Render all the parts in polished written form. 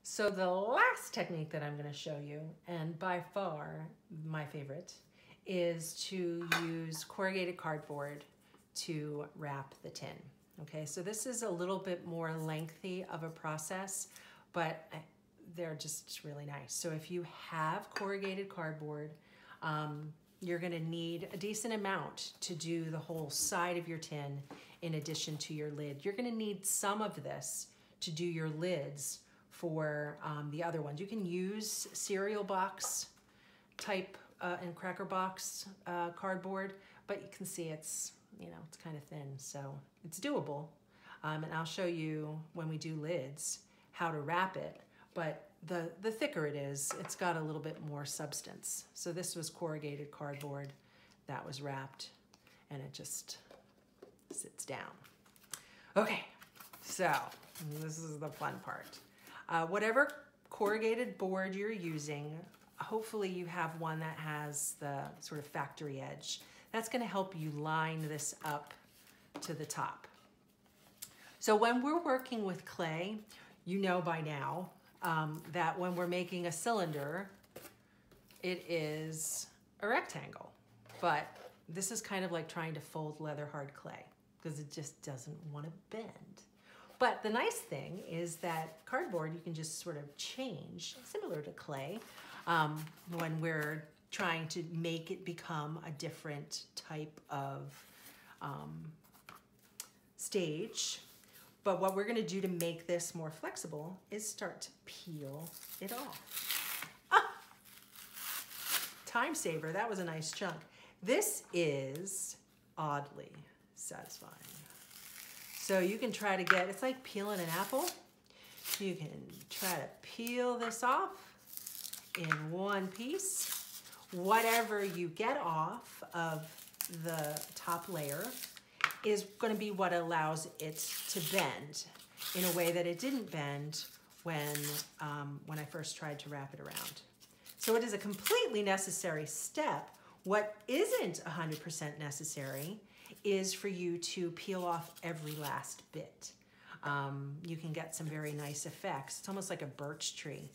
So the last technique that I'm going to show you, and by far my favorite, is to use corrugated cardboard to wrap the tin. Okay, so this is a little bit more lengthy of a process, but they're just really nice. So if you have corrugated cardboard, you're going to need a decent amount to do the whole side of your tin in addition to your lid. You're going to need some of this to do your lids for the other ones. You can use cereal box type and cracker box cardboard, but you can see it's, it's kind of thin, so it's doable. And I'll show you when we do lids how to wrap it, but the thicker it is, it's got a little bit more substance. So this was corrugated cardboard that was wrapped, and it just sits down. Okay, so this is the fun part. Whatever corrugated board you're using, hopefully you have one that has the sort of factory edge. That's going to help you line this up to the top. So when we're working with clay, you know by now that when we're making a cylinder, it is a rectangle. But this is kind of like trying to fold leather hard clay because it just doesn't want to bend. But the nice thing is that cardboard you can just sort of change, similar to clay, when we're trying to make it become a different type of stage. But what we're going to do to make this more flexible is start to peel it off. Ah! Time saver, that was a nice chunk. This is oddly satisfying. So you can try to get, it's like peeling an apple. You can try to peel this off in one piece. Whatever you get off of the top layer is going to be what allows it to bend in a way that it didn't bend when I first tried to wrap it around. So it is a completely necessary step. What isn't 100% necessary is for you to peel off every last bit. You can get some very nice effects. It's almost like a birch tree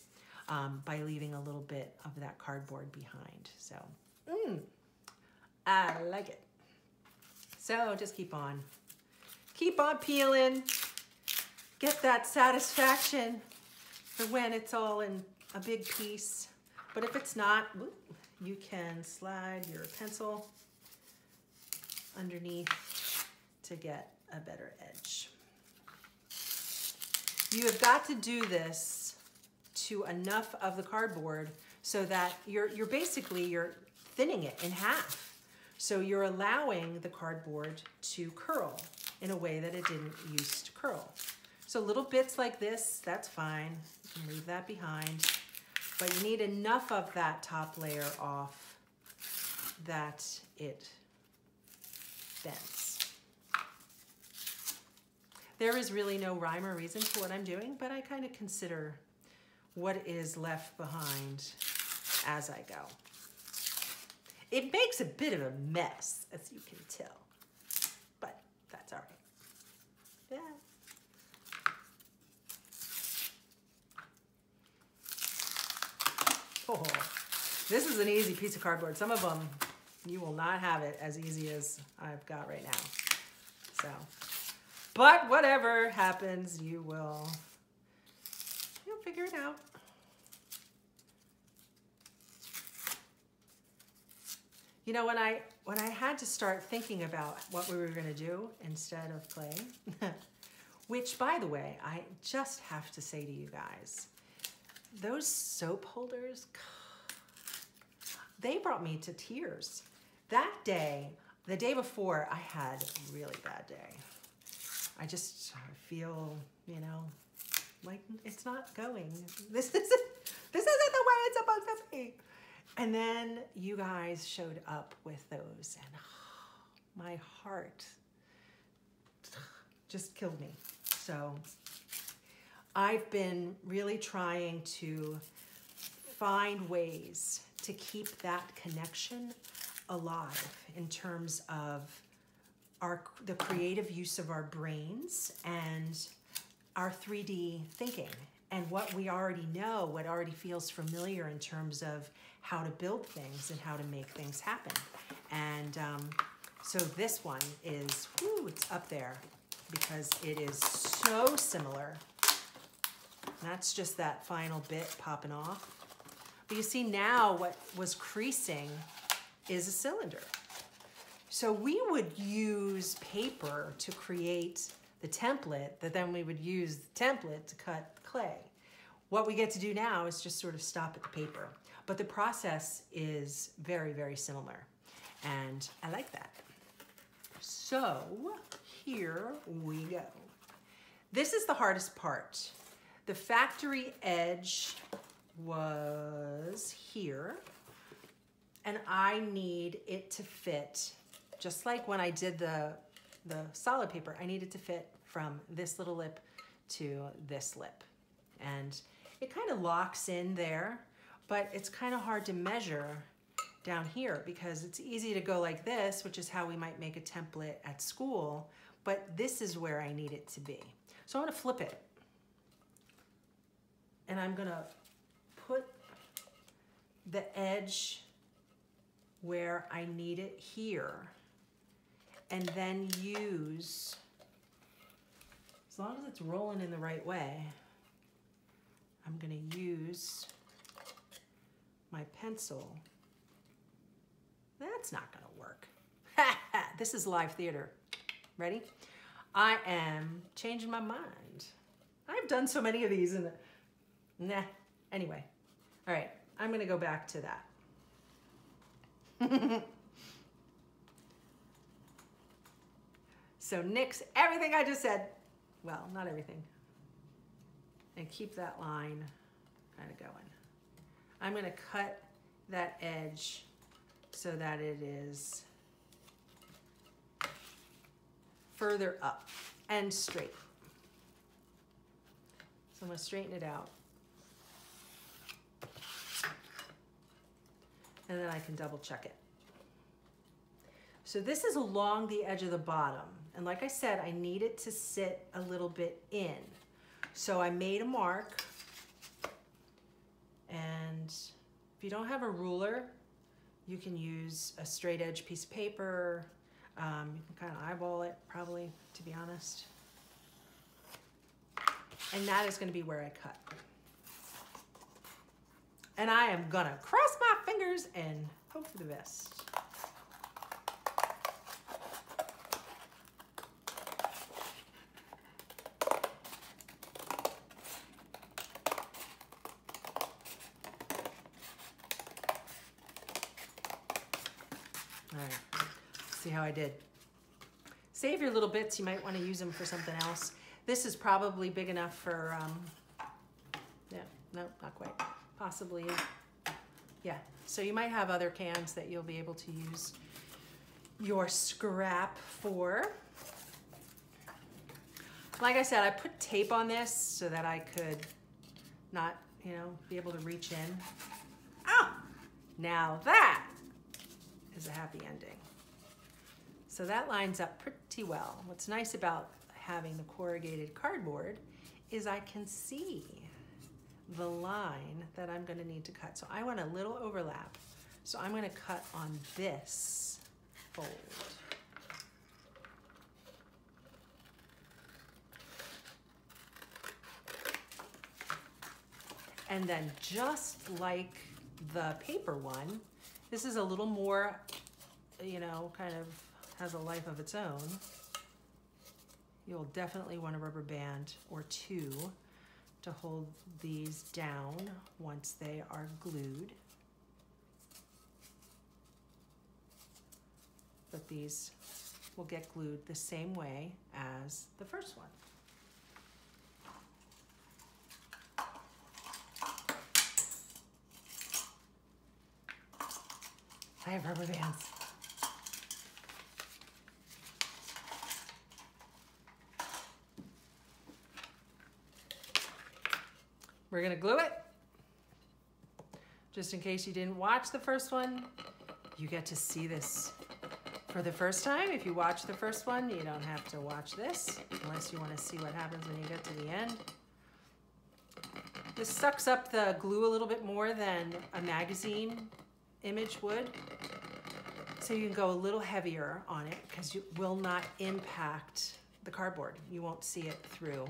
by leaving a little bit of that cardboard behind. So, I like it. So just keep on peeling. Get that satisfaction for when it's all in a big piece. But if it's not, you can slide your pencil underneath to get a better edge. You have got to do this to enough of the cardboard so that you're thinning it in half. So you're allowing the cardboard to curl in a way that it didn't used to curl. So little bits like this, that's fine. You can leave that behind. But you need enough of that top layer off that it bends. There is really no rhyme or reason to what I'm doing, but I kind of consider what is left behind as I go. It makes a bit of a mess, as you can tell, but that's all right. Yeah. Oh, this is an easy piece of cardboard. Some of them, you will not have it as easy as I've got right now. So, but whatever happens, you'll figure it out. You know, when I had to start thinking about what we were going to do instead of clay, which, by the way, I just have to say to you guys, those soap holders, they brought me to tears. That day, the day before, I had a really bad day. I just feel, like it's not going. This isn't the way it's supposed to be. And then you guys showed up with those, and my heart just killed me. So I've been really trying to find ways to keep that connection alive in terms of the creative use of our brains and our 3D thinking and what we already know, what already feels familiar in terms of how to build things and how to make things happen. And so this one is, whoo, it's up there because it is so similar. And that's just that final bit popping off. But you see now what was creasing is a cylinder. So we would use paper to create the template that then we would use the template to cut the clay. What we get to do now is just sort of stop at the paper. But the process is very, very similar. And I like that. So here we go. This is the hardest part. The factory edge was here, and I need it to fit, just like when I did the solid paper, I need it to fit from this little lip to this lip. And it kind of locks in there, but it's kind of hard to measure down here because it's easy to go like this, which is how we might make a template at school, but this is where I need it to be. So I'm gonna flip it. And I'm gonna put the edge where I need it here, and then use, as long as it's rolling in the right way, I'm gonna use my pencil. That's not gonna work. This is live theater. Ready? I am changing my mind. I've done so many of these and nah, anyway. All right, I'm gonna go back to that. So nix everything I just said. Well, not everything. And keep that line kind of going. I'm gonna cut that edge so that it is further up and straight. So I'm gonna straighten it out. And then I can double check it. So this is along the edge of the bottom. And like I said, I need it to sit a little bit in. So I made a mark. And if you don't have a ruler, you can use a straight edge piece of paper. You can kind of eyeball it, probably, to be honest. And that is gonna be where I cut. And I am gonna cross my fingers and hope for the best. All right, see how I did. Save your little bits, you might wanna use them for something else. This is probably big enough for, yeah, no, not quite. Possibly, yeah. So you might have other cans that you'll be able to use your scrap for. Like I said, I put tape on this so that I could not, be able to reach in. Oh, now that is a happy ending. So that lines up pretty well. What's nice about having the corrugated cardboard is I can see the line that I'm gonna need to cut. So I want a little overlap. So I'm gonna cut on this fold. And then just like the paper one, this is a little more, kind of has a life of its own. You'll definitely want a rubber band or two to hold these down once they are glued. But these will get glued the same way as the first one. I have rubber bands. We're gonna glue it. Just in case you didn't watch the first one, you get to see this for the first time. If you watch the first one, you don't have to watch this unless you wanna see what happens when you get to the end. This sucks up the glue a little bit more than a magazine image would. So you can go a little heavier on it because you will not impact the cardboard. You won't see it through.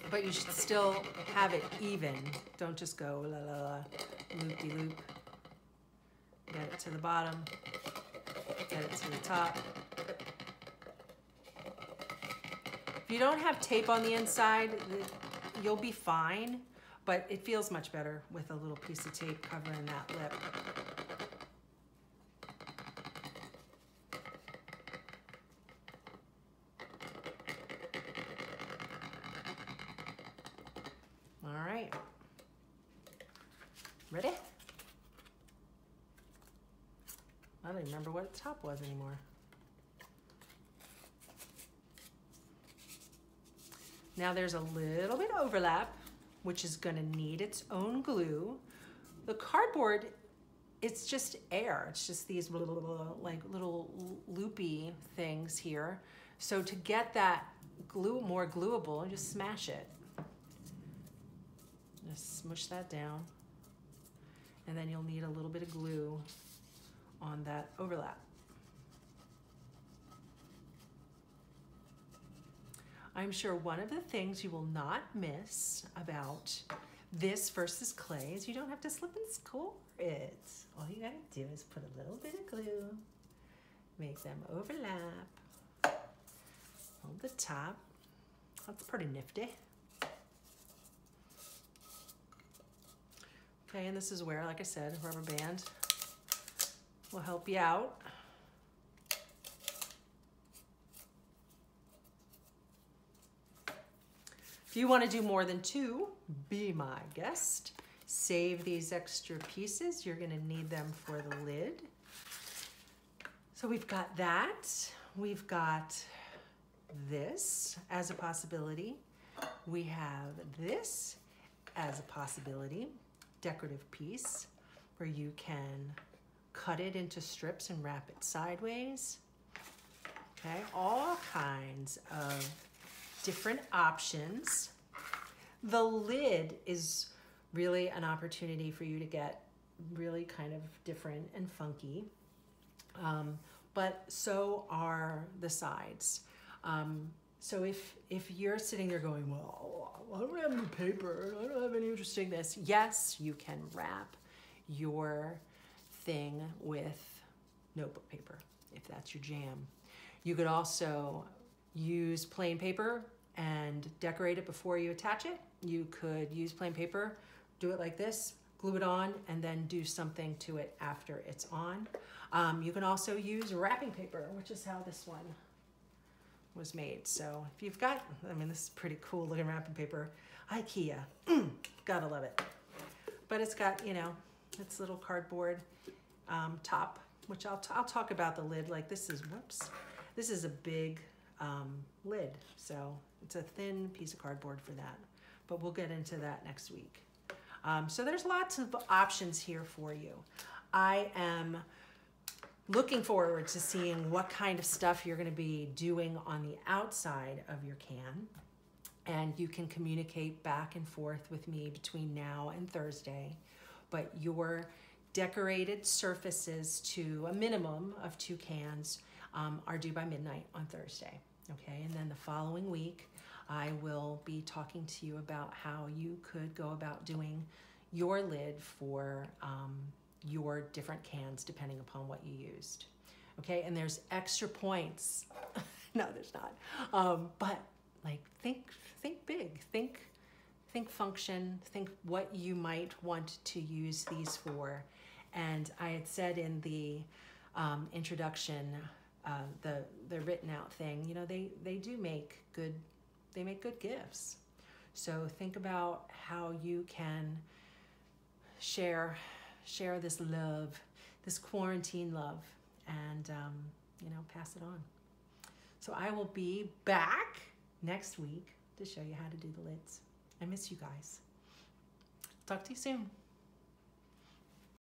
But you should still have it even. Don't just go la la la, loop-de-loop. Get it to the bottom, get it to the top. If you don't have tape on the inside, you'll be fine, but it feels much better with a little piece of tape covering that lip. All right, ready? I don't even remember what the top was anymore. Now there's a little bit of overlap, which is gonna need its own glue. The cardboard, it's just air. It's just these like little loopy things here. So to get that glue more glueable, just smash it. Just smush that down. And then you'll need a little bit of glue on that overlap. I'm sure one of the things you will not miss about this versus clay is you don't have to slip and score it. All you gotta do is put a little bit of glue, make them overlap, hold the top. That's pretty nifty. Okay, and this is where, like I said, rubber band will help you out. If you want to do more than two, be my guest. Save these extra pieces. You're going to need them for the lid. So we've got that. We've got this as a possibility. We have this as a possibility. Decorative piece where you can cut it into strips and wrap it sideways. Okay, all kinds of different options. The lid is really an opportunity for you to get really kind of different and funky, but so are the sides. So if you're sitting there going, well, I don't have any paper, I don't have any interesting this, yes, you can wrap your thing with notebook paper if that's your jam. You could also use plain paper and decorate it before you attach it. You could use plain paper, do it like this, glue it on, and then do something to it after it's on. You can also use wrapping paper, which is how this one was made. So if you've got, I mean, this is pretty cool looking wrapping paper. IKEA, gotta love it. But it's got, you know, its little cardboard top, which I'll talk about the lid. Like this is, whoops, this is a big lid. So it's a thin piece of cardboard for that, but we'll get into that next week. So there's lots of options here for you. I am looking forward to seeing what kind of stuff you're going to be doing on the outside of your can. And you can communicate back and forth with me between now and Thursday. But your decorated surfaces to a minimum of 2 cans are due by midnight on Thursday. Okay, and then the following week, I will be talking to you about how you could go about doing your lid for your different cans depending upon what you used. Okay, and there's extra points. No, there's not. But like think big, think function, think what you might want to use these for. And I had said in the introduction, the written out thing, you know, they do make good, they make good gifts. So think about how you can share this love, this quarantine love, and you know, pass it on. So I will be back next week to show you how to do the lids. I miss you guys. Talk to you soon.